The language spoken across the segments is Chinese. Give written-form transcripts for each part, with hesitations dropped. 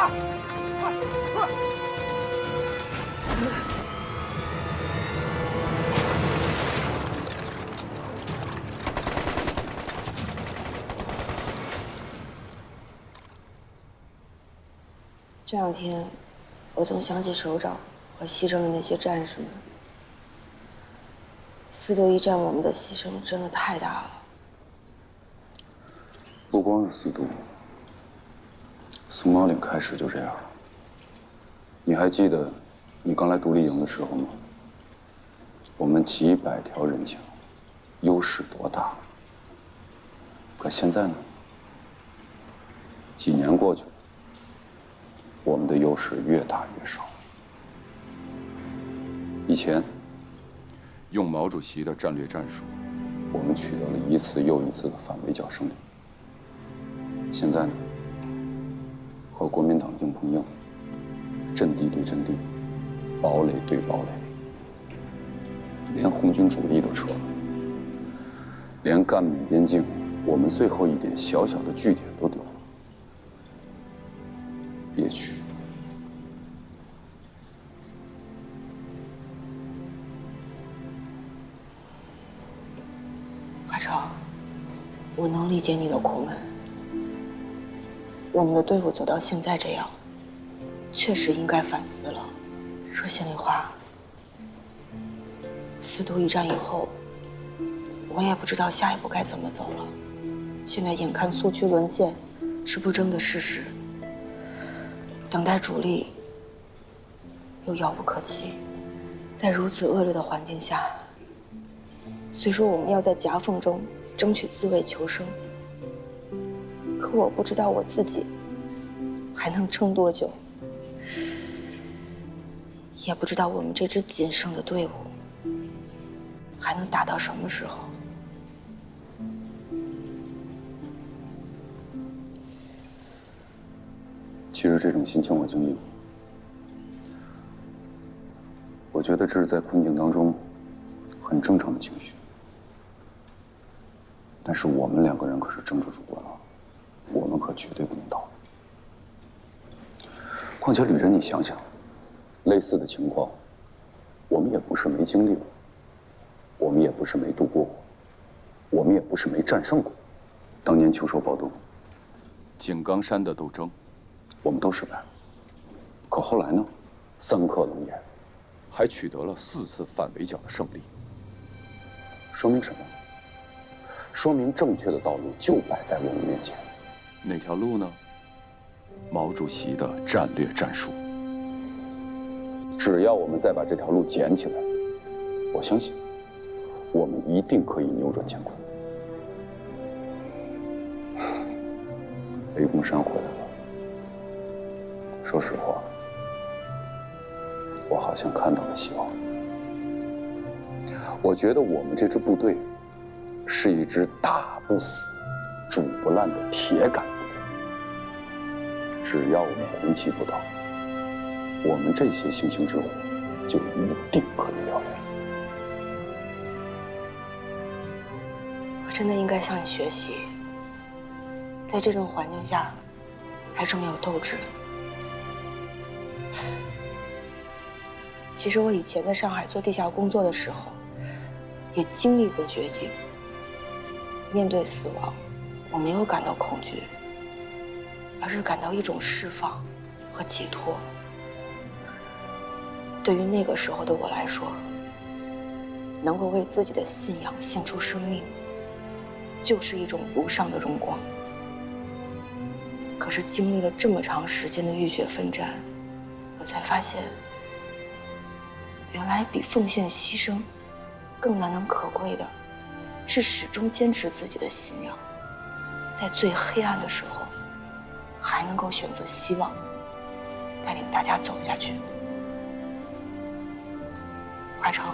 啊！快！这两天，我总想起首长和牺牲的那些战士们。4渡1战，我们的牺牲真的太大了。不光是4渡，松毛岭开始就这样。你还记得你刚来独立营的时候吗？我们几百条人墙，优势多大？可现在呢？几年过去了，我们的优势越打越少。以前，用毛主席的战略战术，我们取得了一次又一次的反围剿胜利。现在呢，和国民党硬碰硬，阵地对阵地，堡垒对堡垒，连红军主力都撤了，连赣闽边境我们最后一点小小的据点都丢了。憋屈。华超，我能理解你的苦闷。我们的队伍走到现在这样，确实应该反思了。说心里话，4渡1战以后，我也不知道下一步该怎么走了。现在眼看苏区沦陷是不争的事实，等待主力又遥不可及。在如此恶劣的环境下，虽说我们要在夹缝中争取自卫求生，可我不知道我自己还能撑多久，也不知道我们这支仅剩的队伍还能打到什么时候。其实这种心情我经历过，我觉得这是在困境当中很正常的情绪。但是我们2个人可是政治主官啊，我们可绝对不能倒。况且吕真，你想想，类似的情况，我们也不是没经历过，我们也不是没度过过，我们也不是没战胜过。当年秋收暴动、井冈山的斗争，我们都失败了。可后来呢，3克龙岩，还取得了4次反围剿的胜利。说明什么？说明正确的道路就摆在我们面前。哪条路呢？毛主席的战略战术。只要我们再把这条路捡起来，我相信，我们一定可以扭转乾坤。雷公山回来了。说实话，我好像看到了希望。我觉得我们这支部队是一支打不死、煮不烂的铁杆部队。只要我们红旗不倒，我们这些星星之火就一定可以燎原。我真的应该向你学习，在这种环境下还这么有斗志。其实我以前在上海做地下工作的时候，也经历过绝境。面对死亡，我没有感到恐惧，而是感到一种释放和解脱。对于那个时候的我来说，能够为自己的信仰献出生命，就是一种无上的荣光。可是经历了这么长时间的浴血奋战，我才发现，原来比奉献牺牲更难能可贵的，是始终坚持自己的信仰，在最黑暗的时候，还能够选择希望，带领大家走下去。华成，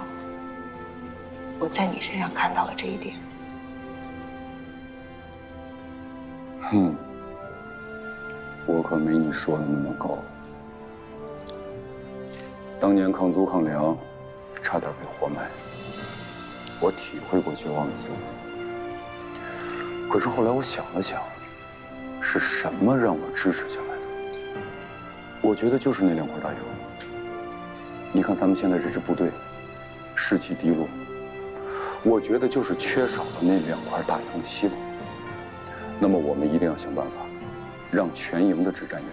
我在你身上看到了这一点。我可没你说的那么高。当年抗租抗粮，差点被活埋。我体会过绝望的滋味。可是后来我想了想，是什么让我支持下来的？我觉得就是那2块大洋。你看咱们现在这支部队，士气低落，我觉得就是缺少了那2块大洋的希望。那么我们一定要想办法，让全营的指战员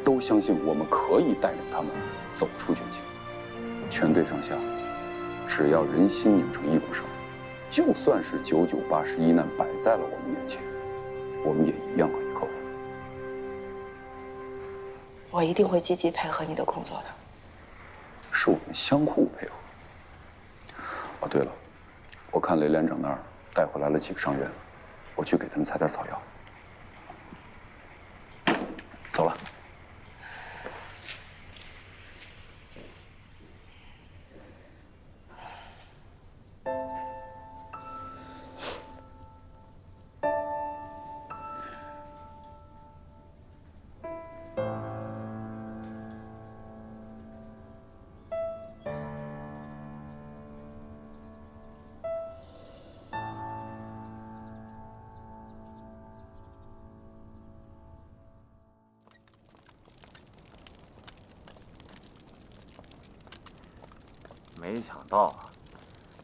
都相信我们可以带领他们走出绝境。全队上下，只要人心拧成一股绳，就算是9981难摆在了我们面前，我们也一样可以克服。我一定会积极配合你的工作的。是我们相互配合。哦，对了，我看雷连长那儿带回来了几个伤员，我去给他们采点草药。走了。没想到啊，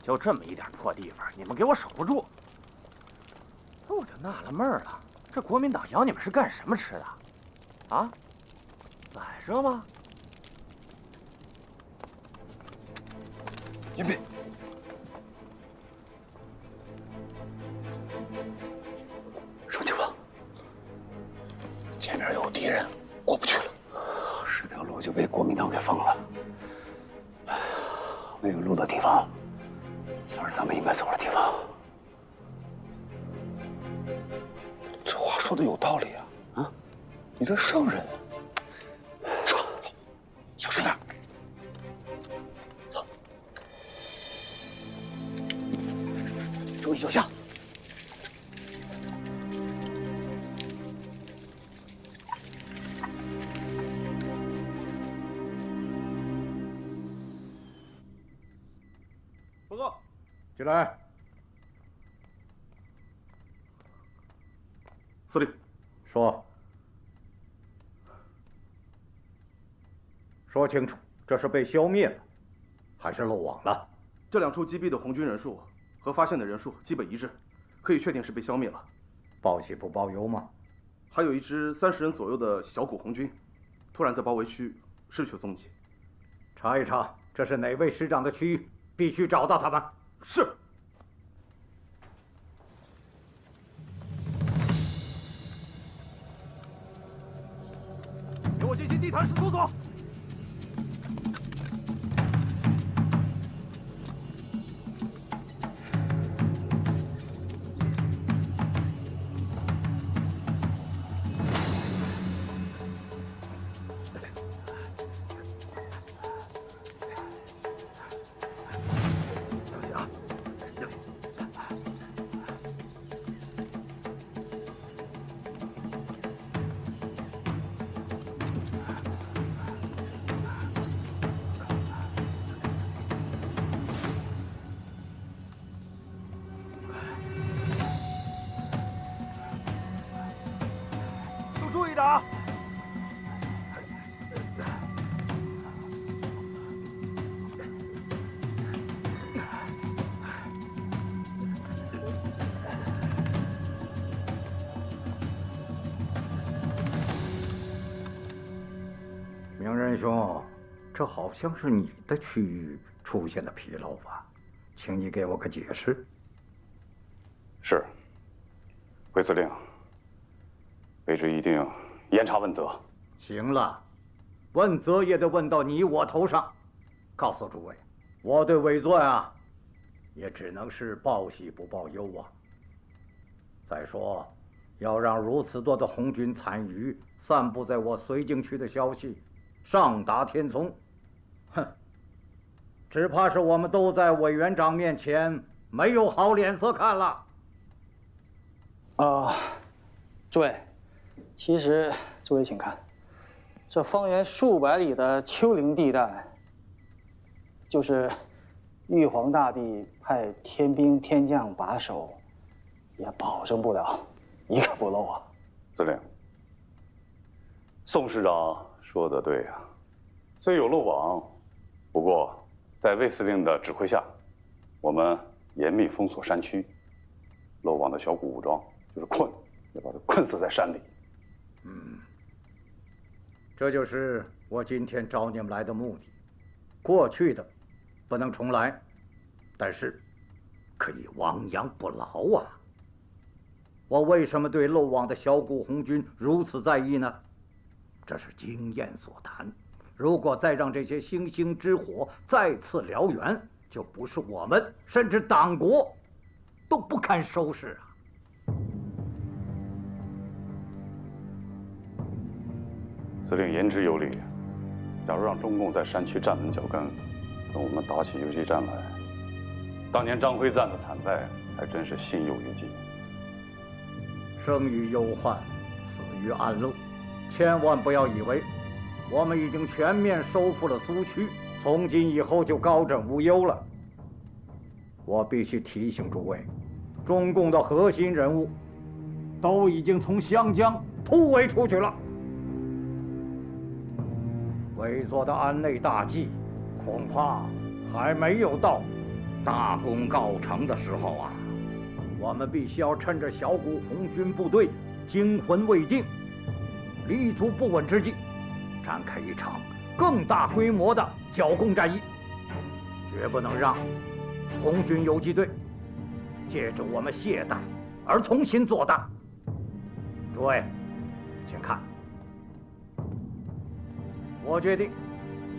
就这么一点破地方，你们给我守不住。那我就纳了闷了，这国民党养你们是干什么吃的？啊？晚上吗？严备，什么情况？前面有敌人，过不去了。这条路就被国民党给封了。没有路的地方，像是咱们应该走的地方。这话说的有道理啊！啊，你这圣人，走，小心点。走，注意脚下。报告，进来。司令，说清楚，这是被消灭了，还是漏网了？这2处击毙的红军人数和发现的人数基本一致，可以确定是被消灭了。报喜不报忧吗？还有一支30人左右的小股红军，突然在包围区失去了踪迹。查一查，这是哪位师长的区域？必须找到他们。是。给我进行地毯式搜索。注意点啊！明仁兄，这好像是你的区域出现的纰漏吧？请你给我个解释。是，回司令。卑职一定严查问责。行了，问责也得问到你我头上。告诉诸位，我对伪钻啊，也只能是报喜不报忧啊。再说，要让如此多的红军残余散布在我绥靖区的消息上达天聪，哼，只怕是我们都在委员长面前没有好脸色看了。诸位。其实，诸位请看，这方圆数百里的丘陵地带，就是玉皇大帝派天兵天将把守，也保证不了一个不漏啊。司令，宋师长说得对呀，虽有漏网，不过在卫司令的指挥下，我们严密封锁山区，漏网的小股武装就是困，要把它困死在山里。这就是我今天找你们来的目的。过去的不能重来，但是可以亡羊补牢啊。我为什么对漏网的小股红军如此在意呢？这是经验所谈。如果再让这些星星之火再次燎原，就不是我们，甚至党国都不堪收拾啊！司令言之有理。假如让中共在山区站稳脚跟，等我们打起游击战来，当年张辉瓒的惨败还真是心有余悸。生于忧患，死于安乐。千万不要以为我们已经全面收复了苏区，从今以后就高枕无忧了。我必须提醒诸位，中共的核心人物都已经从湘江突围出去了。伪作的安内大计，恐怕还没有到大功告成的时候啊！我们必须要趁着小股红军部队惊魂未定、立足不稳之际，展开一场更大规模的剿共战役，绝不能让红军游击队借着我们懈怠而重新做大。诸位，请看。我决定，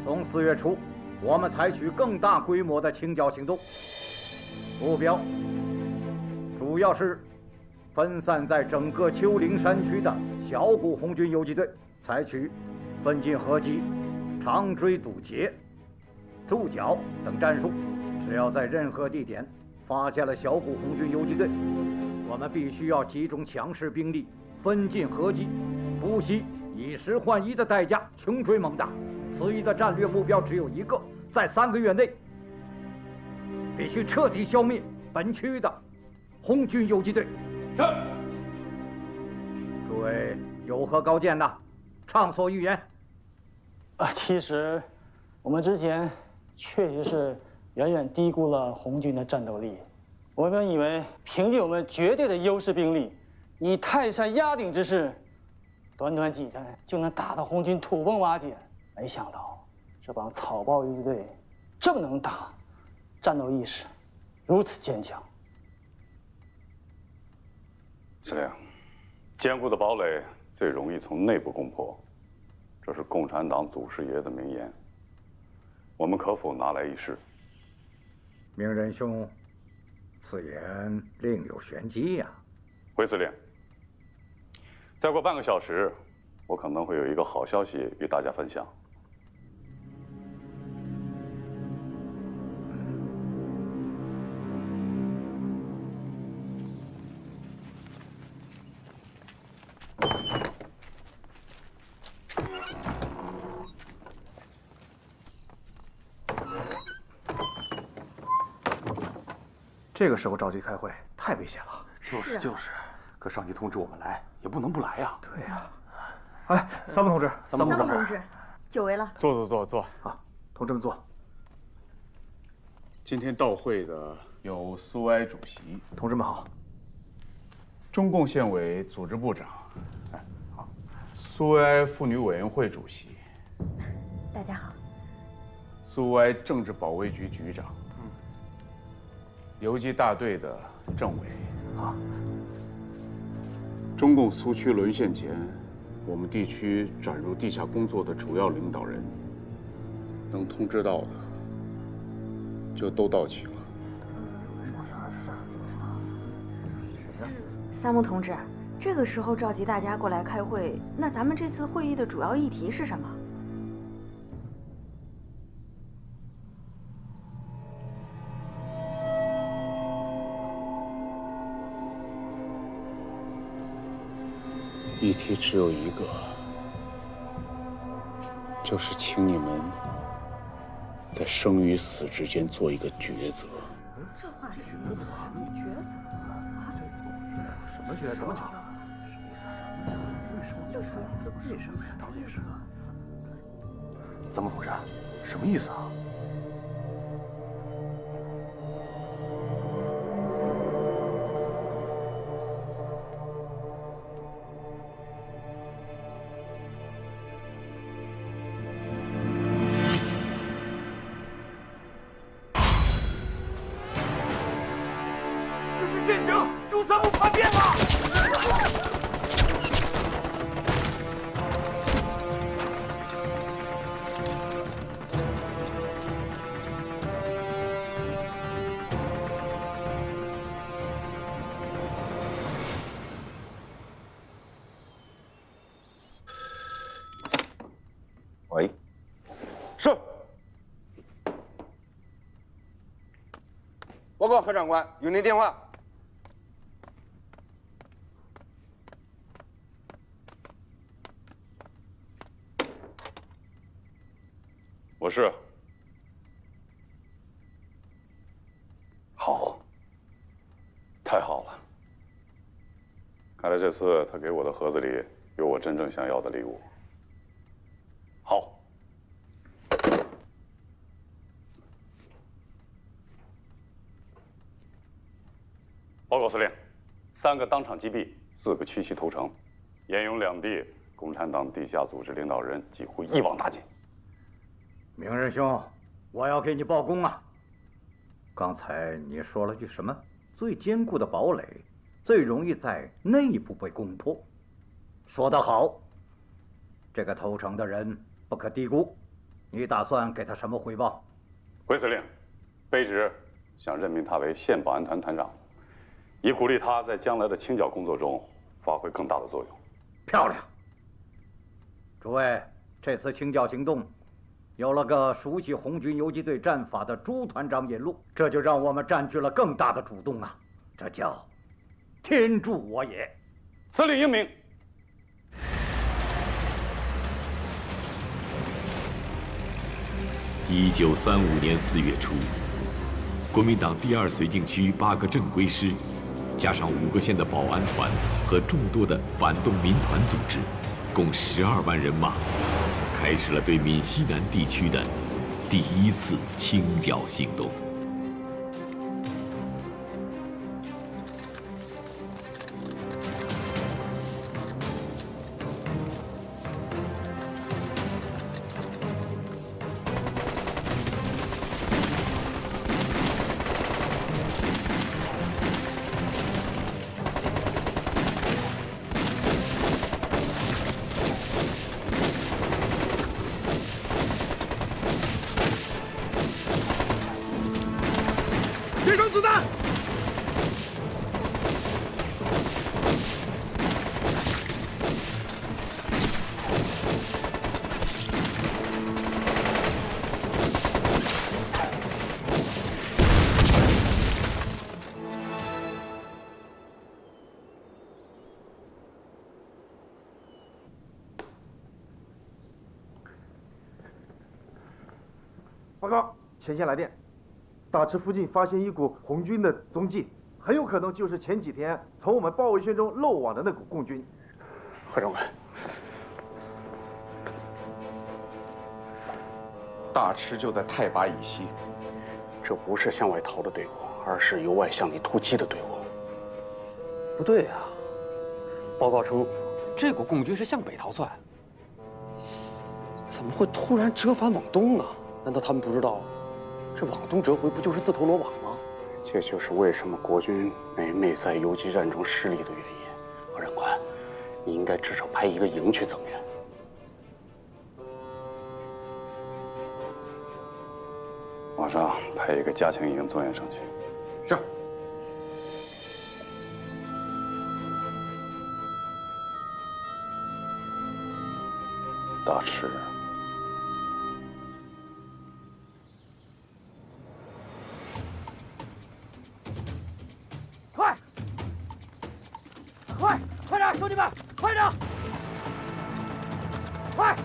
从4月初，我们采取更大规模的清剿行动，目标主要是分散在整个丘陵山区的小股红军游击队，采取分进合击、长追堵截、驻剿等战术。只要在任何地点发现了小股红军游击队，我们必须要集中强势兵力，分进合击，不惜以10换1的代价穷追猛打。此役的战略目标只有一个，在3个月内必须彻底消灭本区的红军游击队。是。诸位有何高见呢？畅所欲言。其实我们之前确实是远远低估了红军的战斗力。我们以为凭借我们绝对的优势兵力，以泰山压顶之势，短短几天就能打得红军土崩瓦解。没想到这帮草包游击队这么能打，战斗意识如此坚强。司令，坚固的堡垒最容易从内部攻破，这是共产党祖师爷的名言。我们可否拿来一试？明仁兄，此言另有玄机呀。回司令，再过半个小时，我可能会有一个好消息与大家分享。这个时候召集开会太危险了。就是，可上级通知我们来，也不能不来呀。对呀。哎，参谋同志，参谋同志，久违了。坐啊，同志们坐。今天到会的有苏维埃主席，同志们好。中共县委组织部长，好，苏维埃妇女委员会主席，大家好。苏维埃政治保卫局局长，游击大队的政委，啊。中共苏区沦陷前，我们地区转入地下工作的主要领导人，能通知到的，就都到齐了。参谋同志，这个时候召集大家过来开会，那咱们这次会议的主要议题是什么？议题只有一个，就是请你们在生与死之间做一个抉择。这话是什么抉择啊？什么抉择？什么抉择？为什么？就是为什么呀？到底是？怎么回事？什么意思啊？这是陷阱！朱三木叛变了！ 喂，是。报告何长官，有您电话。我是。好，太好了。看来这次他给我的盒子里有我真正想要的礼物。 好，报告司令，3个当场击毙，4个屈膝投诚，燕永两地共产党地下组织领导人几乎一网打尽。明仁兄，我要给你报功啊！刚才你说了句什么？最坚固的堡垒，最容易在内部被攻破。说得好，这个投诚的人。 不可低估，你打算给他什么回报？回司令，卑职想任命他为县保安团团长，以鼓励他在将来的清剿工作中发挥更大的作用。漂亮！诸位，这次清剿行动，有了个熟悉红军游击队战法的朱团长引路，这就让我们占据了更大的主动啊！这叫天助我也！司令英明。 1935年4月初，国民党第2绥靖区8个正规师，加上5个县的保安团和众多的反动民团组织，共12万人马，开始了对闽西南地区的第1次清剿行动。 接收子弹！报告，前线来电。 大池附近发现一股红军的踪迹，很有可能就是前几天从我们包围圈中漏网的那股共军。何长官，大池就在太拔以西，这不是向外逃的队伍，而是由外向里突击的队伍。不对呀，报告称，这股共军是向北逃窜，怎么会突然折返往东呢？难道他们不知道？ 这往东折回不就是自投罗网吗？这就是为什么国军每每在游击战中失利的原因。何长官，你应该至少派1个营去增援。马上派1个加强营增援上去。是。大池。 快点，兄弟们，快点！快！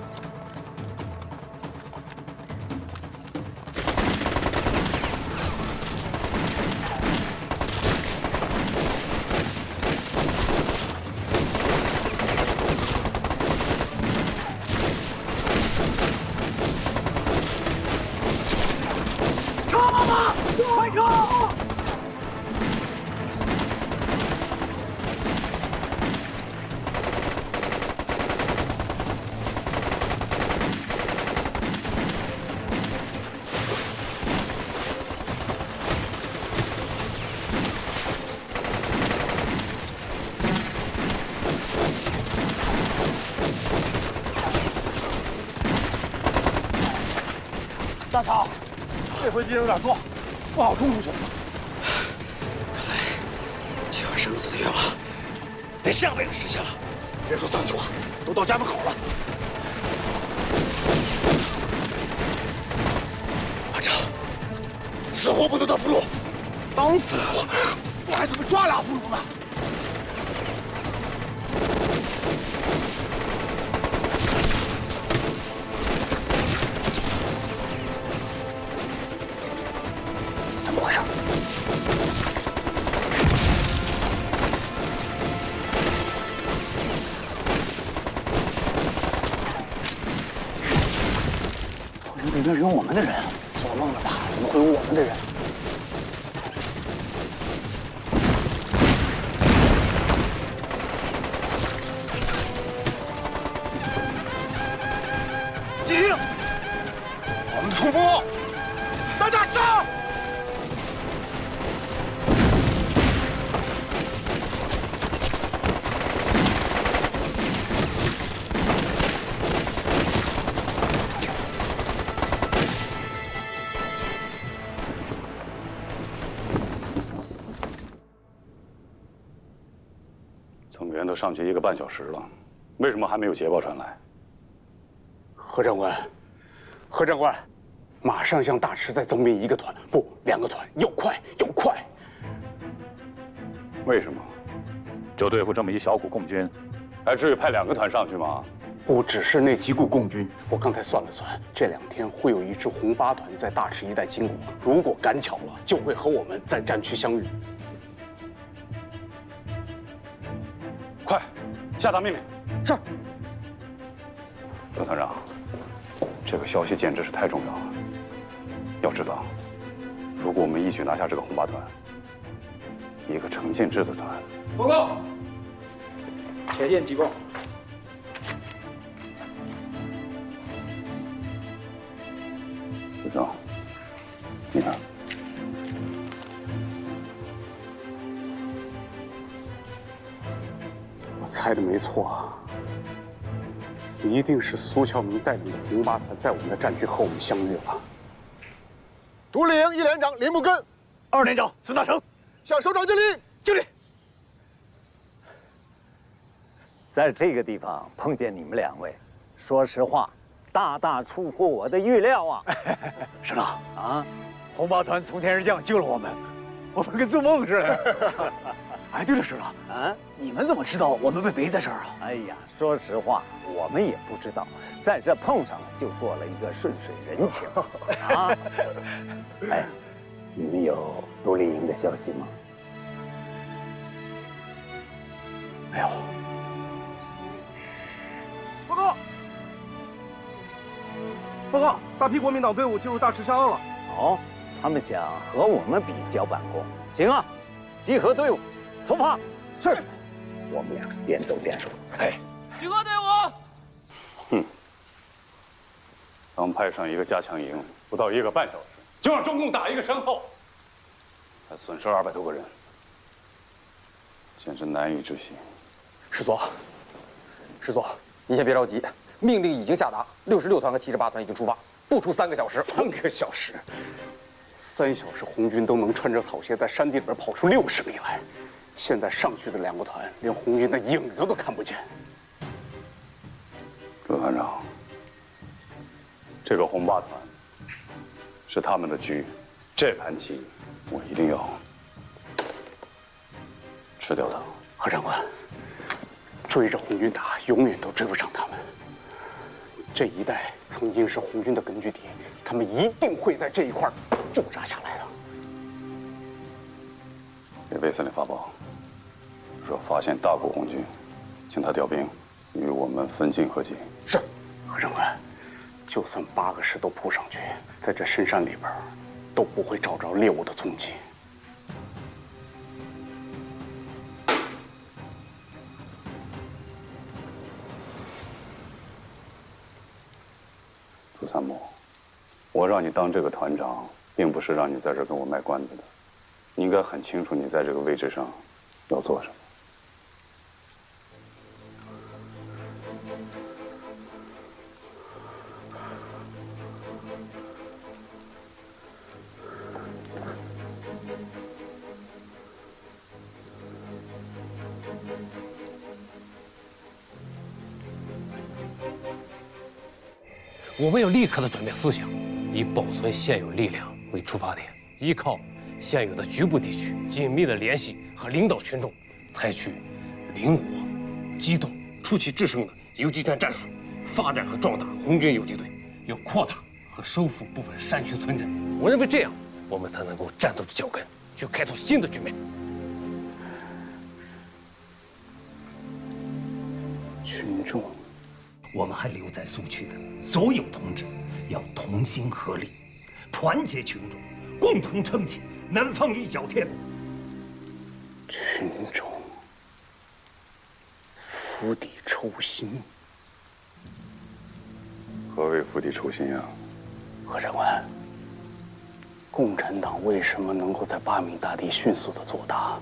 车！大嫂，这回敌人有点多，不好冲出去。看来就要生死的愿望得下辈子实现了。别说丧气话，都到家门口了。班长，死活不能当俘虏。当俘虏？我还准备抓俩俘虏呢。怎么回事？里面有我们的人，做梦了吧？怎么会有我们的人？停！我们的冲锋，大家上！增援都上去1个半小时了，为什么还没有捷报传来？何长官，何长官，马上向大池再增兵1个团，不2个团，要快要快！为什么？就对付这么一小股共军，还至于派2个团上去吗？不只是那几股共军，我刚才算了算，这2天会有一支红8团在大池一带经过，如果赶巧了，就会和我们在战区相遇。快，下达命令！是。刘团长，这个消息简直是太重要了。要知道，如果我们一举拿下这个红8团，一个程献之的团，报告，前线急报。队长，你看，我猜的没错，一定是苏孝明带领的红8团在我们的战区和我们相遇了。独立营1连长林木根，2连长孙大成，向首长敬礼！敬礼！在这个地方碰见你们2位，说实话，大大出乎我的预料啊！省长啊，红8团从天而降救了我们，我们跟做梦似的。哎，对了，省长啊，你们怎么知道我们被围在这儿啊？哎呀，说实话，我们也不知道，在这碰上了就做了一个顺水人情啊。哎，你们有独立营的消息吗？没有。报告！报告！大批国民党队伍进入大池下凹了。好，他们想和我们比脚板功。行啊，集合队伍，出发。是。我们俩边走边说。哎，集合队伍。哼，刚派上一个加强营，不到1个半小时，就让中共打一个身后，还损失200多个人，简直难以置信。师佐，您先别着急，命令已经下达，66团和78团已经出发，不出3个小时。3个小时，3小时，红军都能穿着草鞋在山地里边跑出60里来。现在上去的2个团，连红军的影子都看不见。刘团长，这个红8团是他们的局，这盘棋我一定要吃掉它。何长官，追着红军打，永远都追不上他们。这一带曾经是红军的根据地，他们一定会在这一块驻扎下来的。给魏司令发报，说发现大股红军，请他调兵，与我们分进合击。是，何长官，就算8个师都扑上去，在这深山里边，都不会找着猎物的踪迹。朱参谋，我让你当这个团长，并不是让你在这跟我卖关子的，你应该很清楚你在这个位置上要做什么。我们要立刻的转变思想，以保存现有力量为出发点，依靠现有的局部地区紧密的联系和领导群众，采取灵活、机动、出奇制胜的游击战战术，发展和壮大红军游击队，要扩大和收复部分山区村镇。我认为这样，我们才能够站得住脚跟，去开拓新的局面。群众。我们还留在苏区的所有同志要同心合力，团结群众，共同撑起南方一角天。群众釜底抽薪。何谓釜底抽薪啊？何长官，共产党为什么能够在巴闽大地迅速的做大？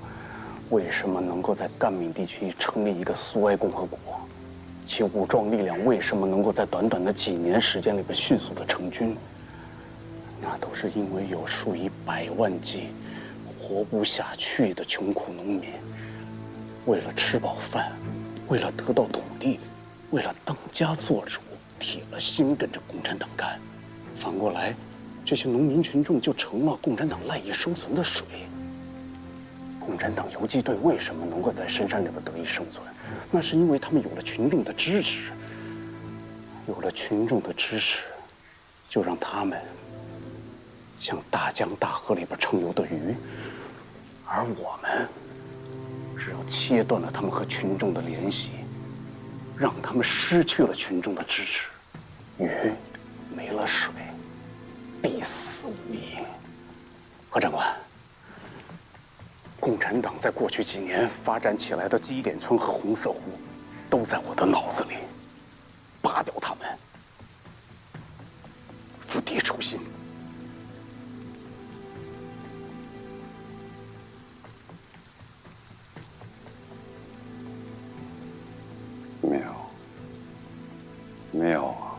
为什么能够在赣闽地区成立一个苏维共和国？其武装力量为什么能够在短短的几年时间里边迅速的成军？那都是因为有数以百万计活不下去的穷苦农民，为了吃饱饭，为了得到土地，为了当家做主，铁了心跟着共产党干。反过来，这些农民群众就成了共产党赖以生存的水。共产党游击队为什么能够在深山里边得以生存？那是因为他们有了群众的支持，有了群众的支持，就让他们像大江大河里边畅游的鱼，而我们只要切断了他们和群众的联系，让他们失去了群众的支持，鱼没了水，必死无疑。何长官，共产党在过去几年发展起来的基点村和红色湖，都在我的脑子里。拔掉他们，釜底抽薪。妙啊！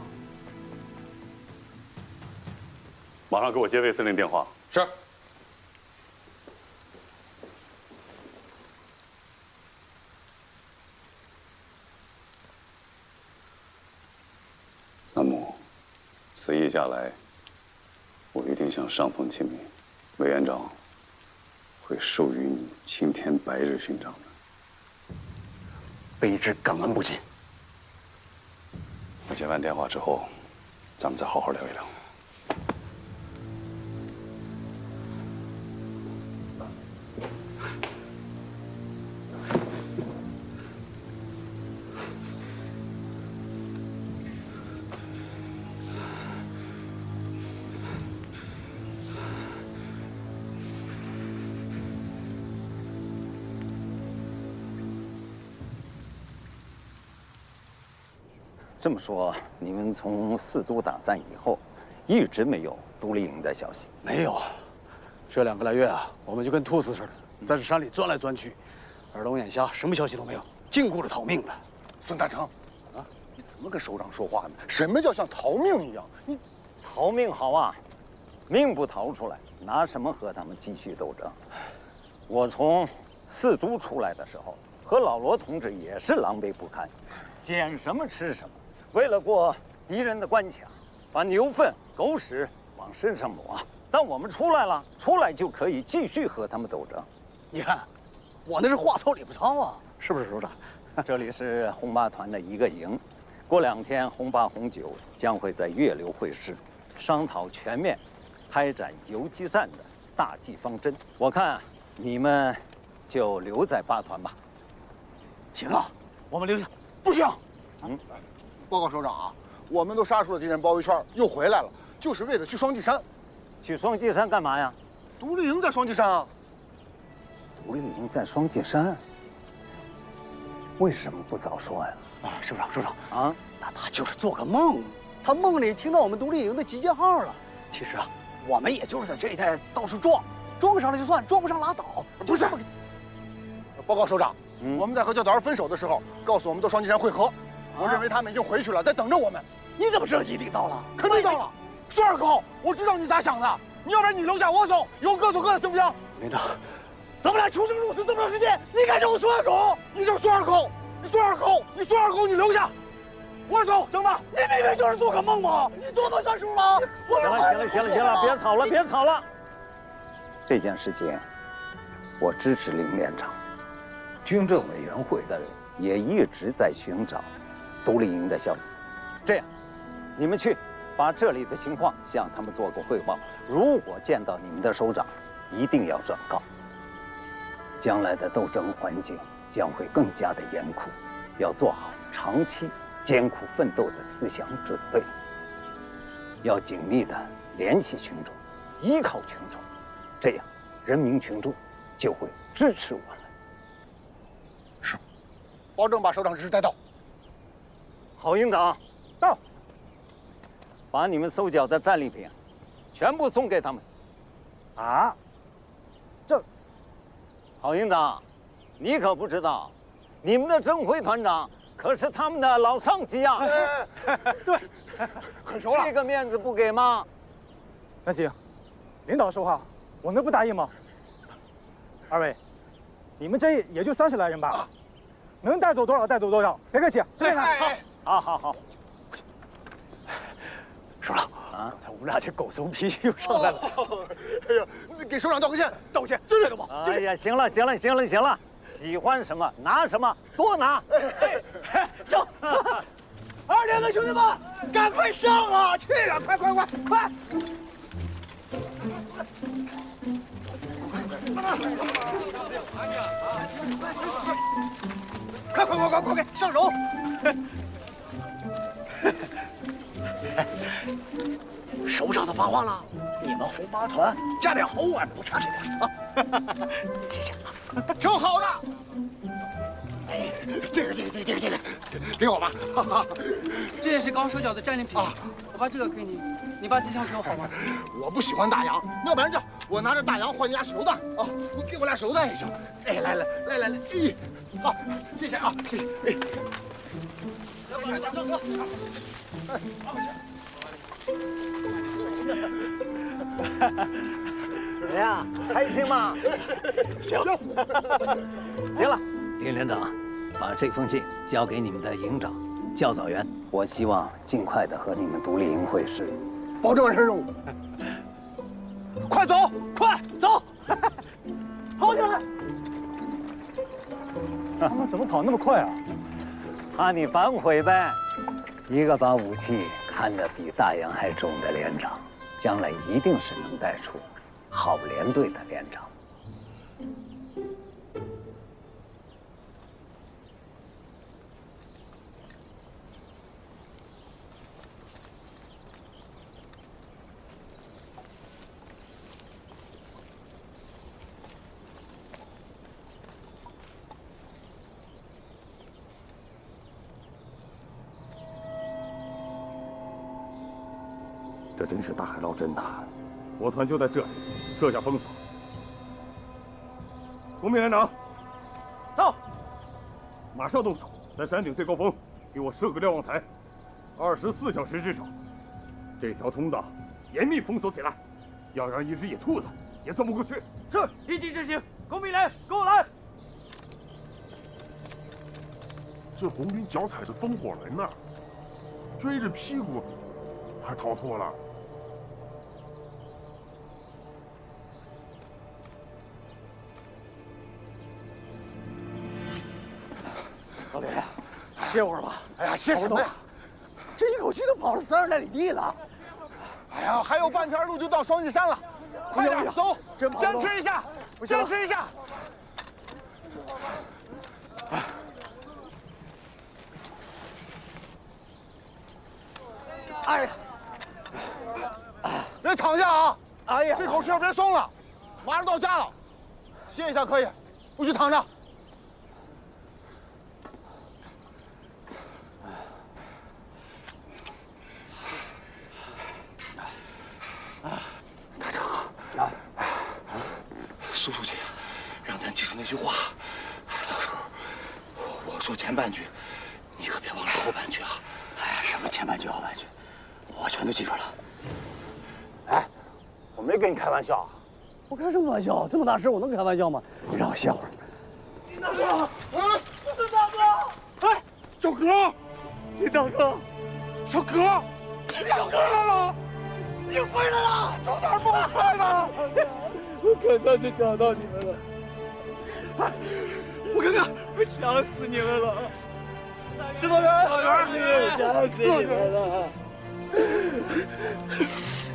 马上给我接卫司令电话。是。参谋，此役下来，我一定向上峰亲命，委员长会授予你青天白日勋章的。卑职感恩不尽。我接完电话之后，咱们再好好聊一聊。这么说，你们从四都打战以后，一直没有独立营的消息？没有，这2个来月啊，我们就跟兔子似的，在这山里钻来钻去，耳聋眼瞎，什么消息都没有，净顾着逃命了。孙大成，啊，你怎么跟首长说话呢？什么叫像逃命一样？你逃命好啊，命不逃出来，拿什么和他们继续斗争？我从四都出来的时候，和老罗同志也是狼狈不堪，捡什么吃什么。为了过敌人的关卡，把牛粪、狗屎往身上抹。但我们出来了，出来就可以继续和他们斗争。你看，我那是话糙理不糙啊，是不是首长？这里是红八团的一个营，过2天红8、红9将会在岳流会师，商讨全面开展游击战的大计方针。我看你们就留在8团吧。行啊，我们留下。不行。报告首长啊，我们都杀出了敌人包围圈，又回来了，就是为了去双髻山。去双髻山干嘛呀？独立营在双髻山啊。独立营在双髻山，为什么不早说呀？首长，首长啊，那他就是做个梦，他梦里听到我们独立营的集结号了。其实啊，我们也就是在这一带到处撞，撞上了就算，撞不上拉倒。不是。报告首长，我们在和教导员分手的时候，告诉我们到双髻山会合。我认为他们已经回去了，在等着我们。你怎么知道基地到了？肯定到了。苏二狗，我知道你咋想的，你要不然你留下我走，以后各走各的，行不行？领导，咱们俩出生入死这么长时间，你敢叫我苏二狗？你就是苏二狗，你苏二狗，你苏二狗，你留下，我走，行吧？你明明就是做个梦嘛，你做梦算数吗？行了，别吵了，别吵了。这件事情，我支持林连长。军政委员会的人也一直在寻找独立营的消息。这样，你们去把这里的情况向他们做个汇报。如果见到你们的首长，一定要转告。将来的斗争环境将会更加的严酷，要做好长期艰苦奋斗的思想准备。要紧密的联系群众，依靠群众，这样人民群众就会支持我们。是，保证把首长指示带到。郝营长，到。把你们搜缴的战利品全部送给他们。啊？这，郝营长，你可不知道，你们的郑辉团长可是他们的老上级呀。对，很熟了。这个面子不给吗？那行，领导说话，我能不答应吗？二位，你们这也就30来人吧，能带走多少带走多少，别客气。对，好。首长啊，我们俩这狗怂脾气又上来了。哎呀，给首长道个歉，道歉，对了吧？哎呀，行了，喜欢什么拿什么，多拿。走，2连的兄弟们，赶快上啊！去啊！快！快！上手！首长都发话了，你们红八团加点好碗，不差这点啊！谢谢，挺好的。哎，这个，给我吧。这也是刚收缴的战利品啊，我把这个给你，你把机枪给我好吗？我不喜欢大洋，要不然这样，我拿着大洋换你俩手榴弹啊！你给我俩手榴弹也行。哎，来，哎，好，谢谢啊，谢谢。哎，走。哎，怎么样？开心吗？行了，林连长，把这封信交给你们的营长、教导员，我希望尽快的和你们独立营会师，保证完成任务。快走！跑起来！他们怎么跑那么快啊？怕你反悔呗。一个把武器看得比大洋还重的连长，将来一定是能带出好连队的连长。这真是大海捞针呐！我团就在这里，设下封锁。公民连长，到，马上动手，在山顶最高峰给我设个瞭望台，24小时值守。这条通道严密封锁起来，要让一只野兔子也钻不过去。是，立即执行。公民连，跟我来。这红军脚踩着烽火轮呢，追着屁股还逃脱了。老李，歇会儿吧。哎呀，歇什么呀？这一口气都跑了30来里地了。哎呀，还有半天路就到双髻山了，快点走，坚持一下，坚持一下。哎呀，别躺下啊！哎呀，这口气别松了，马上到家了，歇一下可以，不许躺着。大长苏书记让咱记住那句话，到时候我说前半句，你可别忘了后半句啊！哎，什么前半句后半句，我全都记住了。哎，我没跟你开玩笑，我开什么玩笑？这么大事我能开玩笑吗？你让我笑话。林大哥，林大哥，哎，小哥，林大哥，小哥，小哥来了，你回来了，有点不快呢。我看到就找到你们了，哎，我看看，我想死你们了，指导员，想死你们了，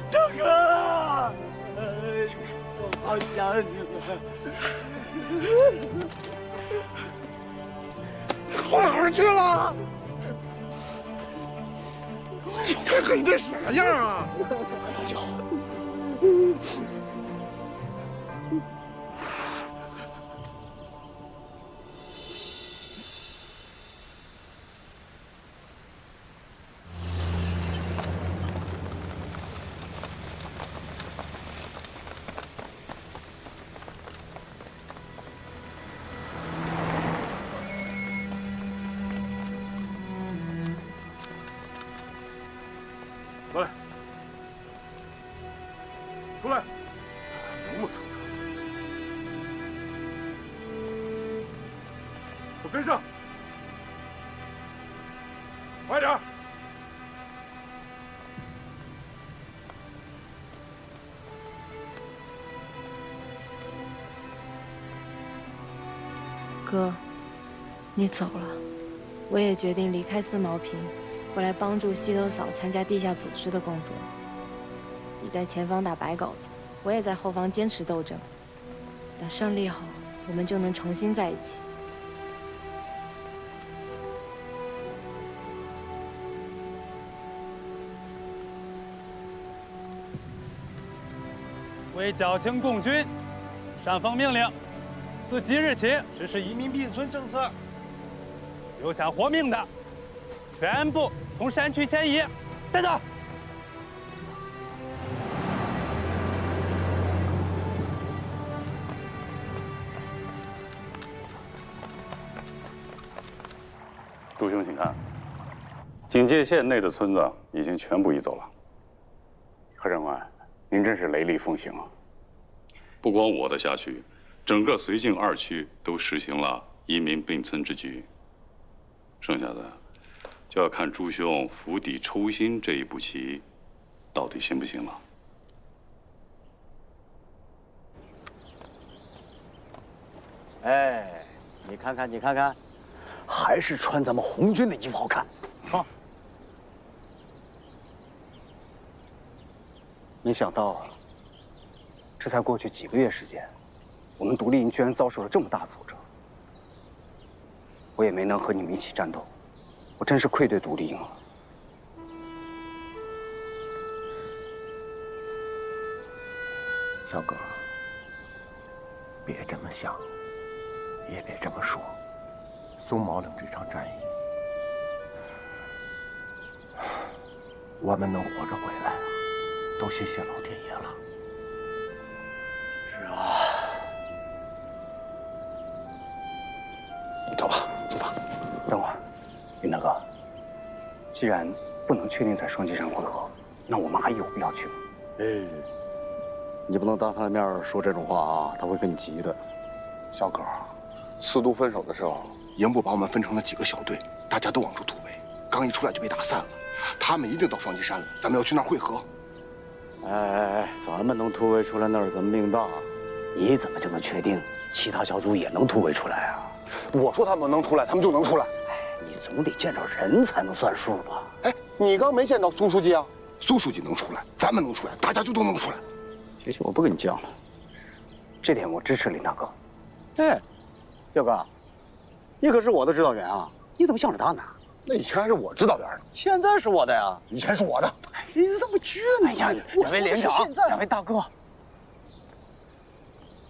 大哥，我好想你们，我哪儿去了？看看你这傻样啊！就。过来，出来，磨蹭着，我跟上，快点！哥，你走了，我也决定离开四毛坪。回来帮助西头嫂参加地下组织的工作。你在前方打白狗子，我也在后方坚持斗争。等胜利后，我们就能重新在一起。为剿清共军，上峰命令，自即日起实施移民并村政策。留下活命的，全部从山区迁移。带走。杜兄，请看，警戒线内的村子已经全部移走了。何长官，您真是雷厉风行啊！不光我的辖区，整个绥靖2区都实行了移民并村之举。剩下的就要看朱兄釜底抽薪这一步棋，到底行不行了。哎，你看看，你看看，还是穿咱们红军的衣服好看啊！没想到，这才过去几个月时间，我们独立营居然遭受了这么大的挫折。我也没能和你们一起战斗，我真是愧对独立营了。小葛，别这么想，也别这么说。松毛岭这场战役，我们能活着回来啊，都谢谢老天爷了。是啊。走吧，走吧。等会儿，云大哥，既然不能确定在双旗山会合，那我们还有必要去吗？哎，你不能当他的面说这种话啊，他会跟你急的。小狗，四渡分手的时候，营部把我们分成了几个小队，大家都往出突围，刚一出来就被打散了。他们一定到双旗山了，咱们要去那儿会合。哎，咱们能突围出来那儿，咱们命大。你怎么就能确定其他小组也能突围出来啊？我说他们能出来，他们就能出来。你总得见着人才能算数吧？哎，你刚没见着苏书记啊？苏书记能出来，咱们能出来，大家就都能出来。行行，我不跟你犟了。这点我支持林大哥。哎，彪哥，你可是我的指导员啊！你怎么向着他呢？那以前还是我指导员呢，现在是我的呀。以前是我的。你怎么据呢？呀，两位连长，两位大哥，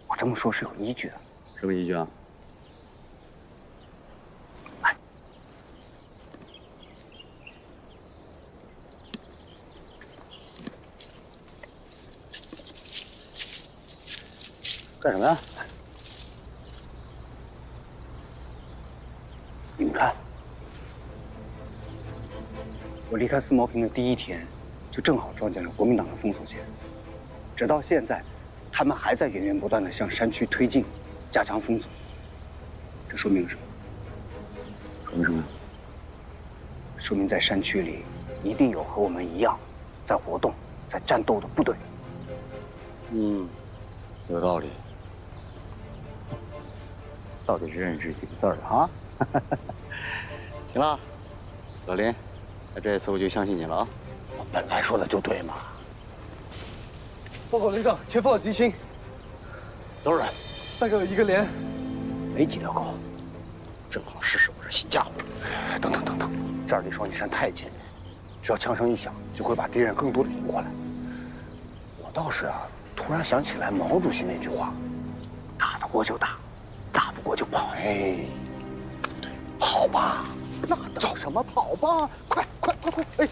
我这么说是有依据的。什么依据啊？干什么呀？你们看，我离开四毛坪的第一天，就正好撞见了国民党的封锁线。直到现在，他们还在源源不断地向山区推进，加强封锁。这说明什么？说明什么？说明在山区里一定有和我们一样在活动、在战斗的部队。有道理。到底是认识几个字儿啊？行了，老林，那这次我就相信你了啊！我本来说的就对嘛。报告连长，前方有敌情。多少人？大概有1个连。没几条狗，正好试试我这新家伙。等等，这儿离双旗山太近，只要枪声一响，就会把敌人更多的引过来。我倒是突然想起来毛主席那句话：打得过就打，打不过就跑。哎，对，跑吧。那走什么跑吧？快！哎，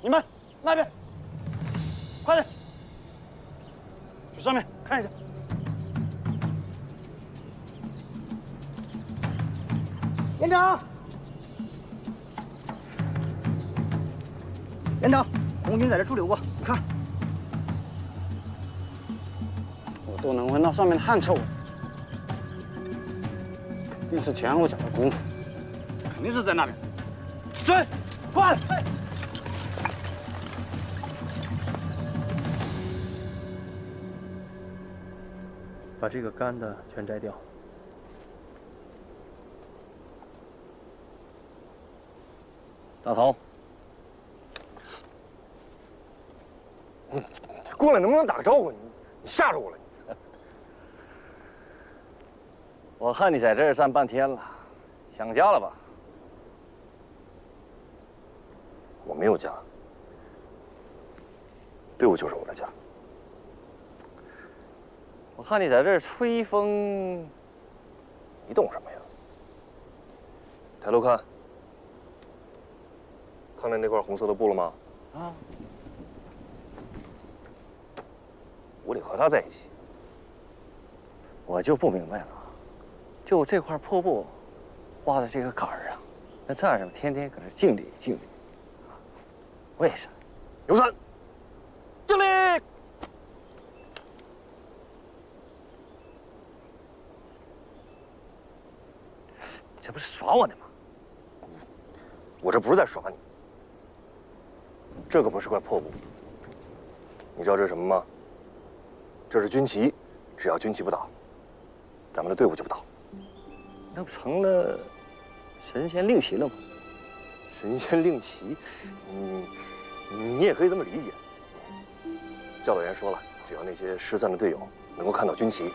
你们那边，快点，去上面看一下。连长，红军在这驻留过，你看，我都能闻到上面的汗臭。一次前后脚的功夫，肯定是在那边。追，快！把这个干的全摘掉。大头，过来能不能打个招呼？你吓着我了。我看你在这儿站半天了，想家了吧？我没有家，队伍就是我的家。我看你在这儿吹风，你懂什么呀？抬头看，看见那块红色的布了吗？啊！我得和他在一起。我就不明白了，就这块破布挂在这个杆儿上，那战士们天天搁这敬礼敬礼，为啥？有三，敬礼！这不是耍我呢吗？我这不是在耍你，这可不是块破布。你知道这是什么吗？这是军旗，只要军旗不倒，咱们的队伍就不倒。那不成了神仙令旗了吗？神仙令旗，你也可以这么理解。教导员说了，只要那些失散的队友能够看到军旗，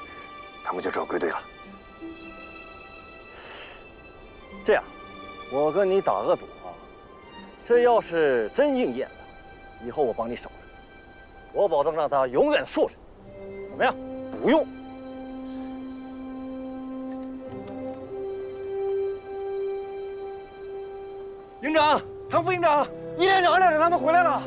他们就知道归队了。这样，我跟你打个赌啊，这要是真应验了，以后我帮你守着，我保证让他永远竖着，怎么样？不用。营长，唐副营长，一连长、二连长他们回来了。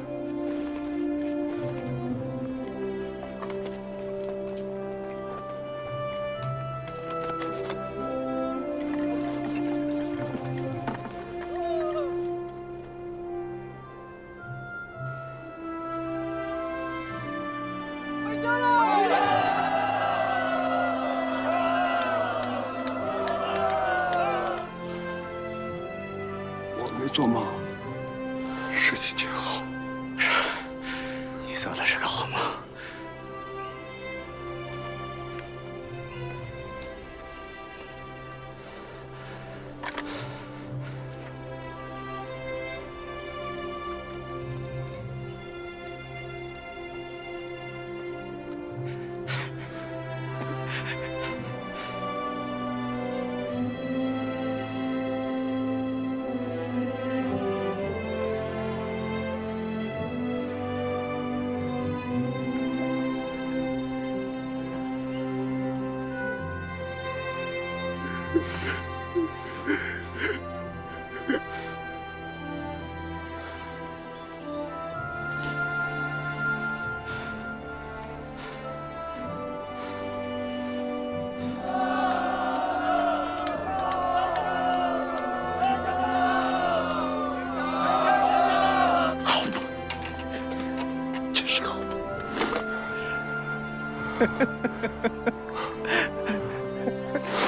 做梦，事情就好。是，你做的是个好梦。时候。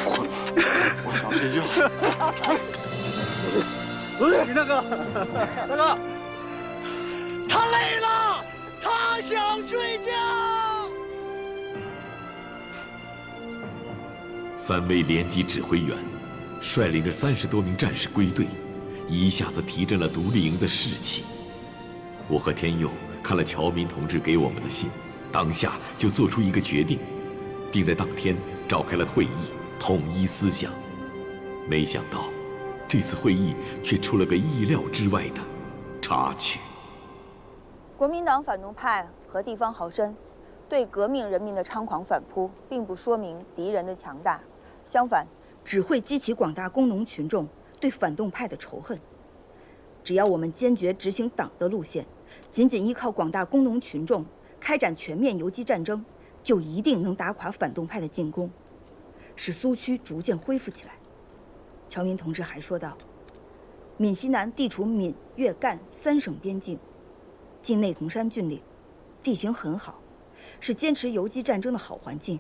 困了，我想睡觉。大哥，大哥，他累了，他想睡觉。3位连级指挥员率领着30多名战士归队，一下子提振了独立营的士气。我和天佑看了乔民同志给我们的信，当下就做出一个决定，并在当天召开了会议，统一思想。没想到，这次会议却出了个意料之外的插曲。国民党反动派和地方豪绅对革命人民的猖狂反扑，并不说明敌人的强大，相反，只会激起广大工农群众对反动派的仇恨。只要我们坚决执行党的路线，仅仅依靠广大工农群众开展全面游击战争，就一定能打垮反动派的进攻，使苏区逐渐恢复起来。乔民同志还说道，闽西南地处闽粤赣3省边境，境内铜山峻岭，地形很好，是坚持游击战争的好环境。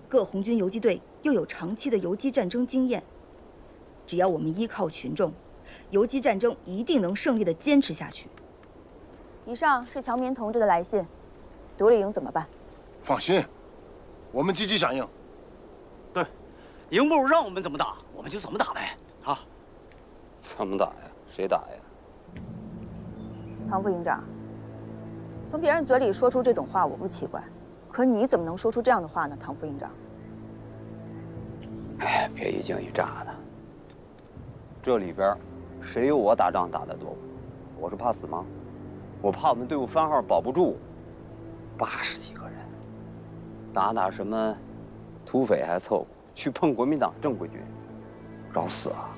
各红军游击队又有长期的游击战争经验，只要我们依靠群众，游击战争一定能胜利地坚持下去。以上是乔民同志的来信，独立营怎么办？放心，我们积极响应。对，营部让我们怎么打，我们就怎么打呗。啊，怎么打呀？谁打呀？唐副营长，从别人嘴里说出这种话我不奇怪，可你怎么能说出这样的话呢，唐副营长？哎，别一惊一乍的。这里边谁有我打仗打得多？我是怕死吗？我怕我们队伍番号保不住，80几个人，打什么土匪还凑合，去碰国民党正规军，找死啊！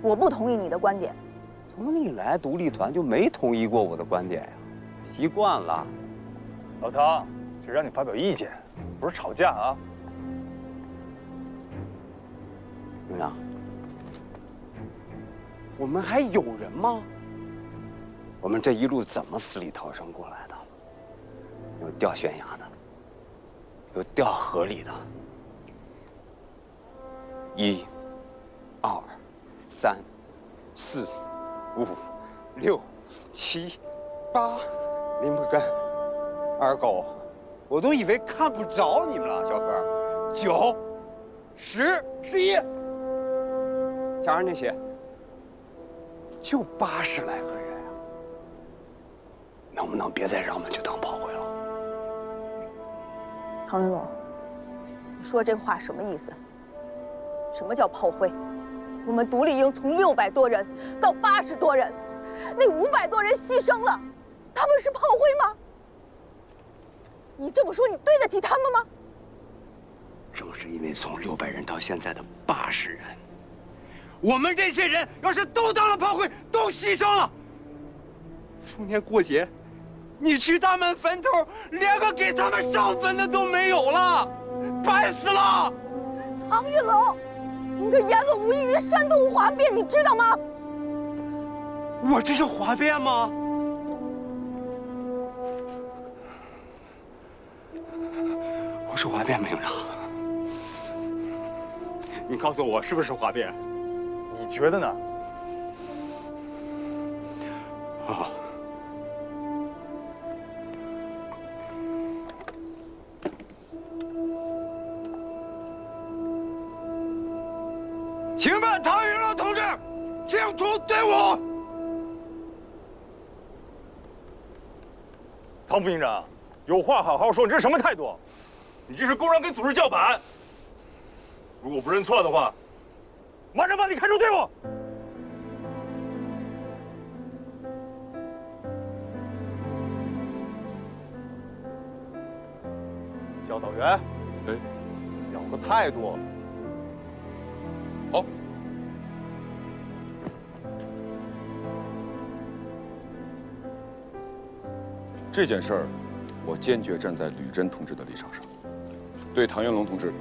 我不同意你的观点。从你来独立团就没同意过我的观点呀，习惯了。老唐，这让你发表意见，不是吵架啊。营长，我们还有人吗？我们这一路怎么死里逃生过来的？有掉悬崖的，有掉河里的。1、2、3、4、5、6、7、8，林不根、二狗，我都以为看不着你们了，小哥。9、10、11，加上那些，就80来个人。能不能别再让我们去当炮灰了？唐云龙，你说这话什么意思？什么叫炮灰？我们独立营从600多人到80多人，那500多人牺牲了，他们是炮灰吗？你这么说，你对得起他们吗？正是因为从600人到现在的80人，我们这些人要是都当了炮灰，都牺牲了，逢年过节，你去他们坟头，连个给他们上坟的都没有了，白死了！唐云龙，你的言论无异于煽动哗变，你知道吗？我这是哗变吗？我是哗变，营长。你告诉我是不是哗变？你觉得呢？啊。请问唐云龙同志，清除队伍。唐副营长，有话好好说，你这是什么态度？你这是公然跟组织叫板！如果不认错的话，马上把你开除队伍。教导员，哎，要个态度。好。这件事儿，我坚决站在吕珍同志的立场上，对唐元龙同志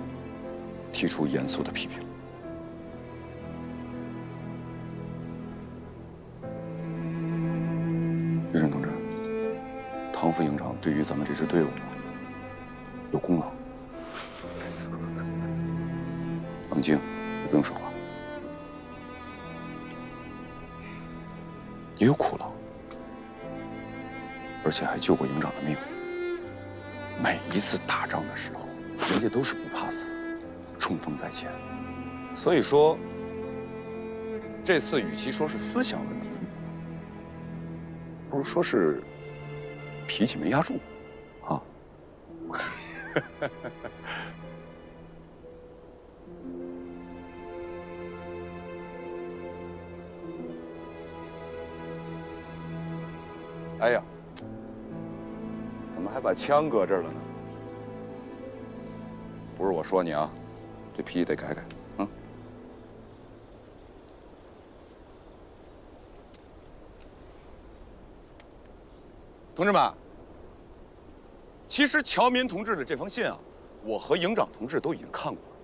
提出严肃的批评。吕珍同志，唐副营长对于咱们这支队伍有功劳。冷静，你不用说话。也有苦劳，而且还救过营长的命。每一次打仗的时候，人家都是不怕死，冲锋在前。所以说，这次与其说是思想问题，不如说是脾气没压住，啊。哎呀，怎么还把枪搁这儿了呢？不是我说你啊，这脾气得改改，嗯。同志们，其实乔民同志的这封信啊，我和营长同志都已经看过了。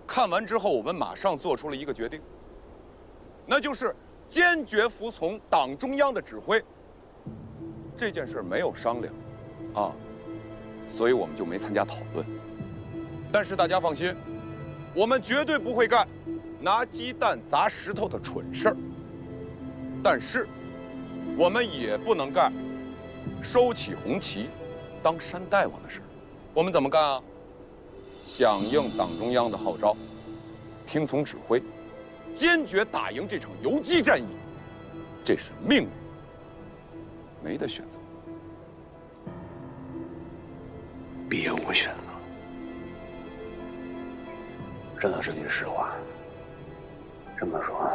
看完之后，我们马上做出了一个决定，那就是坚决服从党中央的指挥。这件事没有商量，啊，所以我们就没参加讨论。但是大家放心，我们绝对不会干拿鸡蛋砸石头的蠢事儿。但是，我们也不能干收起红旗当山大王的事儿。我们怎么干啊？响应党中央的号召，听从指挥，坚决打赢这场游击战役。这是命令。没得选择，别无选了。这倒是句实话。这么说，